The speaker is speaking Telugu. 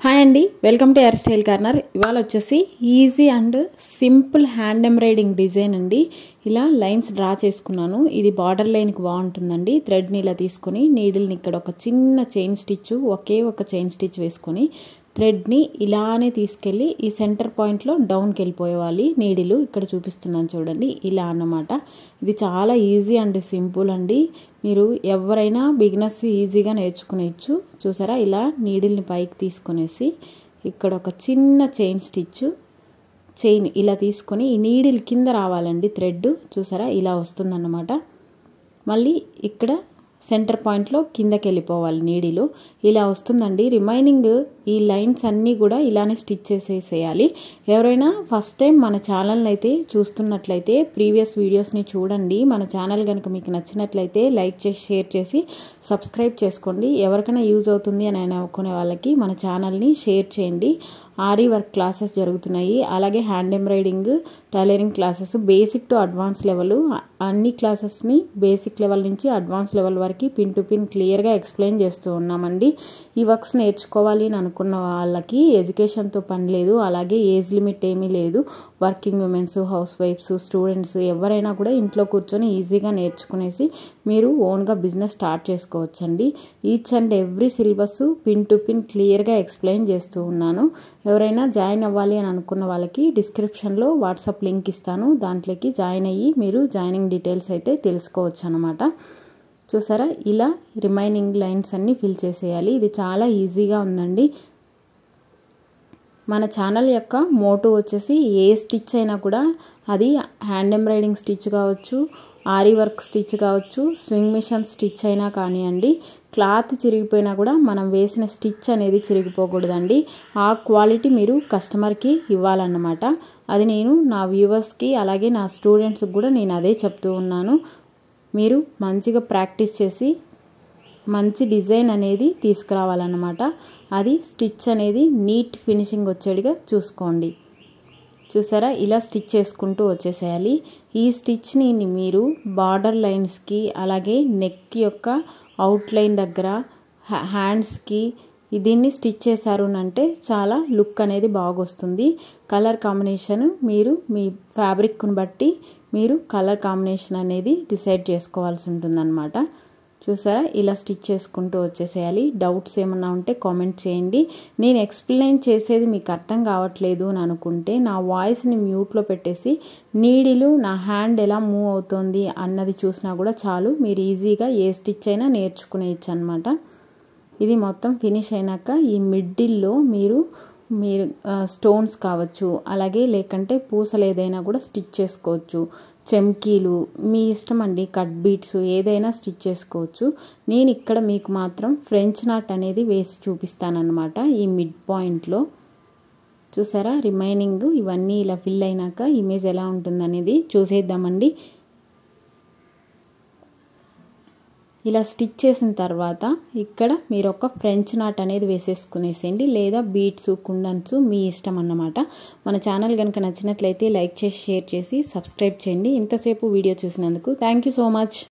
హాయ్ అండి, welcome to hair style corner. ఇవాళ వచ్చేసి easy and simple hand embroidering design అండి. ఇలా లైన్స్ డ్రా చేసుకున్నాను. ఇది బార్డర్ లైన్కి బాగుంటుందండి. థ్రెడ్ని ఇలా తీసుకొని నీడిల్ని ఇక్కడ ఒక చిన్న చైన్ స్టిచ్, ఒకే ఒక చైన్ స్టిచ్ వేసుకొని థ్రెడ్ని ఇలానే తీసుకెళ్ళి ఈ సెంటర్ పాయింట్లో డౌన్కి వెళ్ళిపోయేవాలి. నీడిలు ఇక్కడ చూపిస్తున్నాను చూడండి, ఇలా అన్నమాట. ఇది చాలా ఈజీ అండ్ సింపుల్ అండి. మీరు ఎవరైనా బిగినర్స్ ఈజీగా నేర్చుకునేచ్చు. చూసారా, ఇలా నీడిల్ని పైకి తీసుకునేసి ఇక్కడ ఒక చిన్న చైన్ ఇలా తీసుకొని ఈ నీడిల్ కింద రావాలండి థ్రెడ్. చూసారా, ఇలా వస్తుందన్నమాట. మళ్ళీ ఇక్కడ సెంటర్ పాయింట్లో కిందకి వెళ్ళిపోవాలి నీడిలు. ఇలా వస్తుందండి. రిమైనింగ్ ఈ లైన్స్ అన్నీ కూడా ఇలానే స్టిచ్ చేసేసేయాలి. ఎవరైనా ఫస్ట్ టైం మన ఛానల్ని అయితే చూస్తున్నట్లయితే ప్రీవియస్ వీడియోస్ని చూడండి. మన ఛానల్ కనుక మీకు నచ్చినట్లయితే లైక్ చేసి షేర్ చేసి సబ్స్క్రైబ్ చేసుకోండి. ఎవరికైనా యూజ్ అవుతుంది అని అనుకునే వాళ్ళకి మన ఛానల్ని షేర్ చేయండి. ఆరీ వర్క్ క్లాసెస్ జరుగుతున్నాయి. అలాగే hand embroidering, tailoring classes, basic to advance level అన్ని క్లాసెస్ని బేసిక్ లెవెల్ నుంచి అడ్వాన్స్ లెవెల్ వరకు పిన్ టు పిన్ క్లియర్గా ఎక్స్ప్లెయిన్ చేస్తూ ఉన్నామండి. ఈ వర్క్స్ నేర్చుకోవాలి అని అనుకున్న వాళ్ళకి ఎడ్యుకేషన్తో పని లేదు, అలాగే ఏజ్ లిమిట్ ఏమీ లేదు. Working womens, house wifes, students ఎవరైనా కూడా ఇంట్లో కూర్చొని ఈజీగా నేర్చుకునేసి మీరు ఓన్గా బిజినెస్ స్టార్ట్ చేసుకోవచ్చండి. Each and every syllabus pin to pin క్లియర్గా ఎక్స్ప్లెయిన్ చేస్తూ ఉన్నాను. ఎవరైనా జాయిన్ అవ్వాలి అని అనుకున్న వాళ్ళకి డిస్క్రిప్షన్లో వాట్సాప్ లింక్ ఇస్తాను. దాంట్లోకి జాయిన్ అయ్యి మీరు జాయినింగ్ డీటెయిల్స్ అయితే తెలుసుకోవచ్చు అన్నమాట. చూసారా, ఇలా రిమైనింగ్ లైన్స్ అన్నీ ఫిల్ చేసేయాలి. ఇది చాలా ఈజీగా ఉందండి. మన ఛానల్ యొక్క మోటో వచ్చేసి ఏ స్టిచ్ అయినా కూడా అది హ్యాండ్ ఎంబ్రాయిడింగ్ స్టిచ్ కావచ్చు, ఆరీ వర్క్ స్టిచ్ కావచ్చు, స్వింగ్ మిషన్ స్టిచ్ అయినా కానివ్వండి, క్లాత్ చిరిగిపోయినా కూడా మనం వేసిన స్టిచ్ అనేది చిరిగిపోకూడదండి. ఆ క్వాలిటీ మీరు కస్టమర్కి ఇవ్వాలన్నమాట. అది నేను నా వ్యూవర్స్కి అలాగే నా స్టూడెంట్స్కి కూడా నేను అదే చెప్తూ ఉన్నాను. మీరు మంచిగా ప్రాక్టీస్ చేసి మంచి డిజైన్ అనేది తీసుకురావాలన్నమాట. అది స్టిచ్ అనేది నీట్ ఫినిషింగ్ వచ్చేట్టుగా చూసుకోండి. చూసారా, ఇలా స్టిచ్ చేసుకుంటూ వచ్చేసేయాలి. ఈ స్టిచ్ని మీరు బార్డర్ లైన్స్కి, అలాగే నెక్ యొక్క అవుట్లైన్ దగ్గర, హ్యాండ్స్కి దీన్ని స్టిచ్ చేశారు అంటే చాలా లుక్ అనేది బాగొస్తుంది. కలర్ కాంబినేషన్ మీరు మీ ఫ్యాబ్రిక్ను బట్టి మీరు కలర్ కాంబినేషన్ అనేది డిసైడ్ చేసుకోవాల్సి ఉంటుందన్నమాట. చూసారా, ఇలా స్టిచ్ చేసుకుంటూ వచ్చేసేయాలి. డౌట్స్ ఏమన్నా ఉంటే కామెంట్ చేయండి. నేను ఎక్స్ప్లెయిన్ చేసేది మీకు అర్థం కావట్లేదు అని అనుకుంటే నా వాయిస్ని మ్యూట్లో పెట్టేసి నీడిలు నా హ్యాండ్ ఎలా మూవ్ అవుతుంది అన్నది చూసినా కూడా చాలు. మీరు ఈజీగా ఏ స్టిచ్ అయినా నేర్చుకునేయచ్చు అనమాట. ఇది మొత్తం ఫినిష్ అయినాక ఈ మిడిల్లో మీరు స్టోన్స్ కావచ్చు, అలాగే లేకంటే పూసలు ఏదైనా కూడా స్టిచ్ చేసుకోవచ్చు. చెమ్కీలు మీ ఇష్టం అండి, కట్ బీట్స్ ఏదైనా స్టిచ్ చేసుకోవచ్చు. నేను ఇక్కడ మీకు మాత్రం ఫ్రెంచ్ నాట్ అనేది వేసి చూపిస్తానన్నమాట ఈ మిడ్ పాయింట్లో. చూసారా, రిమైనింగ్ ఇవన్నీ ఇలా ఫిల్ అయినాక ఇమేజ్ ఎలా ఉంటుందనేది చూసేద్దామండి. ఇలా స్టిచ్ చేసిన తర్వాత ఇక్కడ మీరు ఒక ఫ్రెంచ్ నాట్ అనేది వేసేసుకునేసేయండి, లేదా బీట్స్, కుండన్స్ మీ ఇష్టం అన్నమాట. మన ఛానల్ కనుక నచ్చినట్లయితే లైక్ చేసి షేర్ చేసి సబ్స్క్రైబ్ చేయండి. ఇంతసేపు వీడియో చూసినందుకు థ్యాంక్ యూ సో మచ్.